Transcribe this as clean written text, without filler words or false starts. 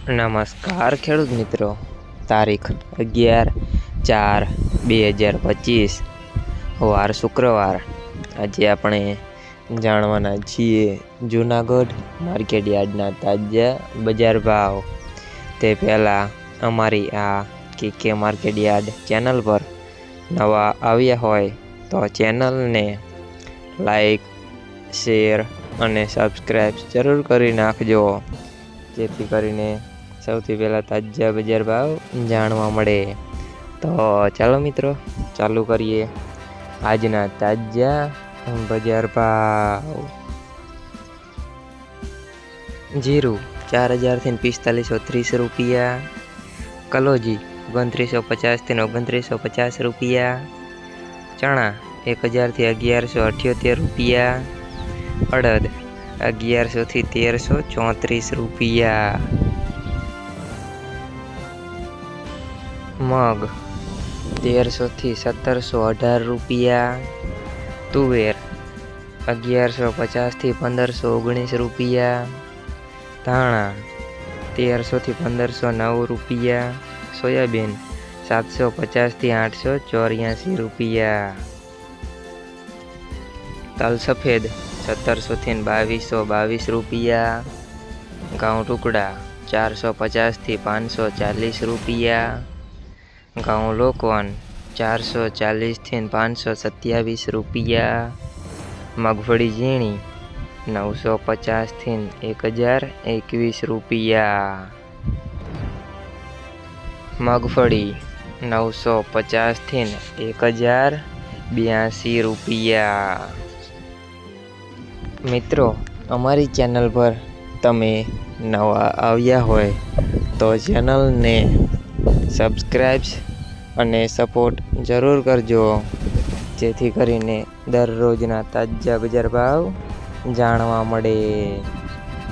નમસ્કાર ખેડૂત મિત્રો, તારીખ 11/4/2025 વાર શુક્રવાર। આજે આપણે જાણવાના છીએ જૂનાગઢ માર્કેટ યાર્ડના તાજા બજાર ભાવ। તે પહેલાં અમારી આ કે માર્કેટ યાર્ડ ચેનલ પર નવા આવ્યા હોય તો ચેનલને લાઈક, શેર અને સબસ્ક્રાઈબ જરૂર કરી નાખજો, જેથી કરીને સૌથી પહેલાં તાજા બજાર ભાવ જાણવા મળે। તો ચાલો મિત્રો, ચાલુ કરીએ આજના તાજા બજાર ભાવ। જીરું 4000 થી 4530 રૂપિયા, કલોજી 2950 થી 2950 રૂપિયા, ચણા 1000 થી 1178 રૂપિયા, અડદ 1100 થી 1334 રૂપિયા, મગ 1300 થી 1718 રૂપિયા, તુવેર 1150 થી 1519 રૂપિયા, ધાણા 1300 થી 1509 રૂપિયા, સોયાબીન 750 થી 884 રૂપિયા, તલ સફેદ 1700 થી 2222 રૂપિયા, ઘઉં ટુકડા 450 થી 540 રૂપિયા, ઘઉં લોકવન 440 થી 527 રૂપિયા, મગફળી ઝીણી 950 થી 1021 રૂપિયા, મગફળી 950 થી 1082 રૂપિયા। મિત્રો, અમારી ચેનલ પર તમે નવા આવ્યા હોય તો ચેનલને સબસ્ક્રાઈબ અને સપોર્ટ જરૂર કરજો, જેથી કરીને દરરોજના તાજા બજાર ભાવ જાણવા મળે।